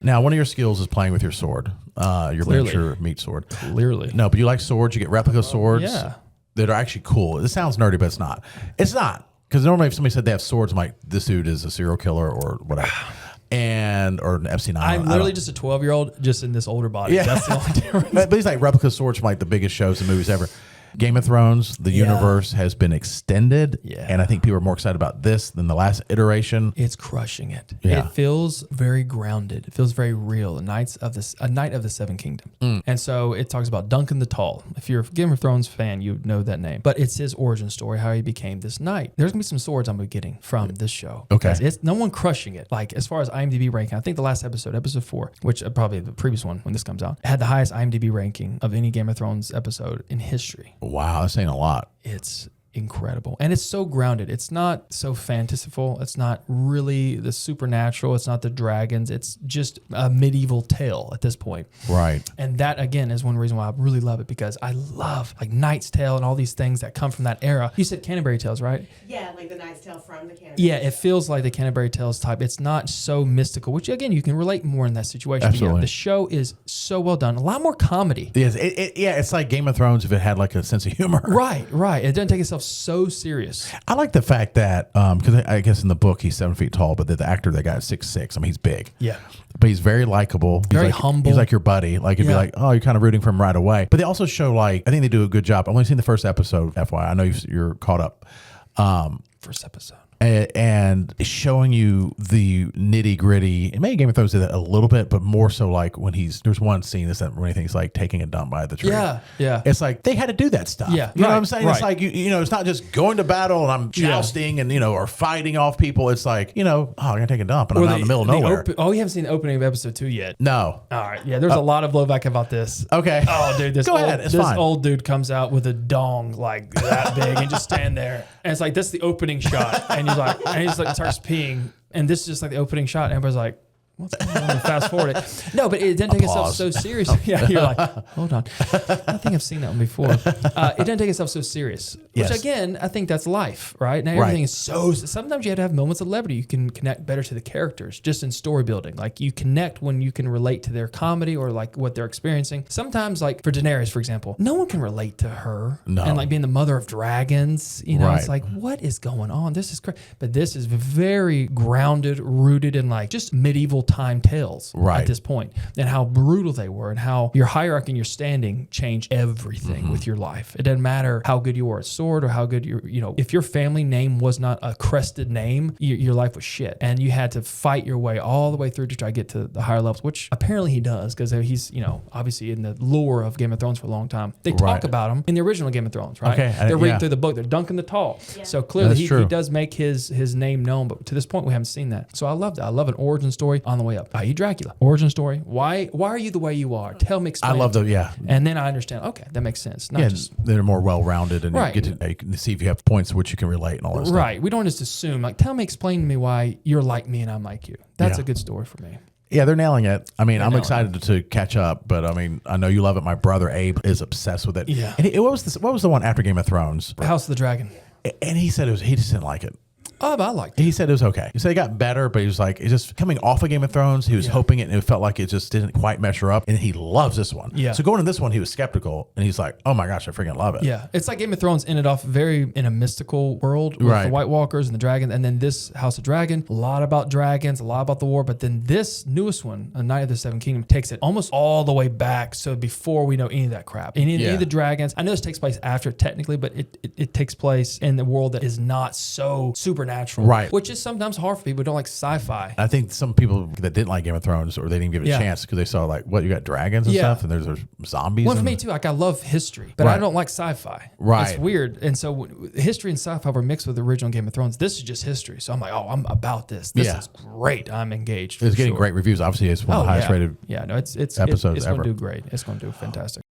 Now, one of your skills is playing with your sword, your miniature meat sword. Clearly. No, but you like swords. You get replica swords Yeah. that are actually cool. This sounds nerdy, but it's not. It's not. Because normally if somebody said they have swords, I'm like, this dude is a serial killer or whatever. Or an FC9. I'm literally just a 12-year-old just in this older body. Yeah. That's the only difference. But these like replica swords from like the biggest shows and movies ever. Game of Thrones, the universe has been extended. Yeah. And I think people are more excited about this than the last iteration. It's crushing it. Yeah. It feels very grounded. It feels very real. A Knight of the Seven Kingdoms. And so it talks about Duncan the Tall. If you're a Game of Thrones fan, you know that name. But it's his origin story, how he became this knight. There's going to be some swords I'm going to be getting from this show. Okay. It's no one crushing it. Like as far as IMDb ranking, I think the last episode 4, which probably the previous one when this comes out, had the highest IMDb ranking of any Game of Thrones episode in history. Wow, that's saying a lot. It's incredible. And it's so grounded. It's not so fantastical. It's not really the supernatural. It's not the dragons. It's just a medieval tale at this point. Right. And that, again, is one reason why I really love it, because I love like Knight's Tale and all these things that come from that era. You said Canterbury Tales, right? Yeah, like the Knight's Tale from the Canterbury Yeah, it feels like the Canterbury Tales type. It's not so mystical, which, again, you can relate more in that situation. Absolutely. Yeah, the show is so well done. A lot more comedy. Yes, it's like Game of Thrones if it had like a sense of humor. Right. It doesn't take itself so serious. I like the fact that because I guess in the book he's 7 feet tall, but the actor that guy is 6'6". I mean, he's big. Yeah. But he's very likable. Very humble. He's like your buddy. Like it'd be like, oh, you're kind of rooting for him right away. But they also show like I think they do a good job. I've only seen the first episode. FYI, I know you're caught up. First episode. And showing you the nitty gritty. And maybe Game of Thrones did that a little bit, but more so like when there's one scene that's when he's like taking a dump by the tree. Yeah. It's like they had to do that stuff. Yeah, you know what I'm saying? Right. It's like you know, it's not just going to battle and I'm jousting and or fighting off people. It's like I'm gonna take a dump and I'm out in the middle of nowhere. You haven't seen the opening of episode 2 yet. No. All right. Yeah. There's a lot of blowback about this. Okay. Oh, dude, this old dude comes out with a dong like that big and just stand there, and it's like this is the opening shot, and he's like starts peeing, and this is just like the opening shot, and everybody's like, what's going on? And fast forward it. No, but it didn't take itself so serious. Yeah, you're like, hold on. I think I've seen that one before. It didn't take itself so serious. Which again, I think that's life, right? Now everything is so. Sometimes you have to have moments of levity. You can connect better to the characters, just in story building. Like you connect when you can relate to their comedy or like what they're experiencing. Sometimes, like for Daenerys, for example, no one can relate to her. No. And like being the mother of dragons, it's like, what is going on? This is crazy. But this is very grounded, rooted in like just medieval time tales at this point, and how brutal they were, and how your hierarchy and your standing changed everything with your life. It doesn't matter how good you were at sword or how good if your family name was not a crested name, your life was shit, and you had to fight your way all the way through to try to get to the higher levels, which apparently he does, because he's obviously in the lore of Game of Thrones for a long time. They talk about him in the original Game of Thrones, right? Okay, they're reading through the book. They're Duncan the Tall. Yeah. So clearly he does make his name known, but to this point we haven't seen that. So I love that. I love an origin story on the way up. Are you Dracula? Origin story. Why are you the way you are? Tell me, explain. I love and then I understand. Okay, that makes sense. Not just they're more well rounded, and you get to see if you have points to which you can relate and all that stuff. Right. We don't just assume like, tell me, explain to me why you're like me and I'm like you. That's a good story for me. Yeah, they're nailing it. I mean, I'm excited to catch up, but I mean, I know you love it. My brother Abe is obsessed with it. Yeah. And what was the one after Game of Thrones? House of the Dragon. And he said he just didn't like it. Oh, but I liked it. He said it was okay. He said it got better, but he was like, it's just coming off of Game of Thrones. He was hoping it, and it felt like it just didn't quite measure up. And he loves this one. Yeah. So going to this one, he was skeptical, and he's like, oh my gosh, I freaking love it. Yeah. It's like Game of Thrones ended off very in a mystical world with the White Walkers and the dragons. And then this House of Dragon, a lot about dragons, a lot about the war. But then this newest one, A Knight of the Seven Kingdoms, takes it almost all the way back. So before we know any of that crap. Any of the dragons. I know this takes place after technically, but it takes place in the world that is not so supernatural. Right. Which is sometimes hard for people who don't like sci-fi. I think some people that didn't like Game of Thrones, or they didn't give it a chance because they saw like, what, you got dragons and stuff, and there's zombies. Well, for me too, like I love history, but I don't like sci-fi. Right. It's weird. And so history and sci-fi were mixed with the original Game of Thrones. This is just history. So I'm like, I'm about this. This is great. I'm engaged. It's getting great reviews. Obviously, it's one of the highest rated it's episodes it's ever. going to do great. It's going to do fantastic.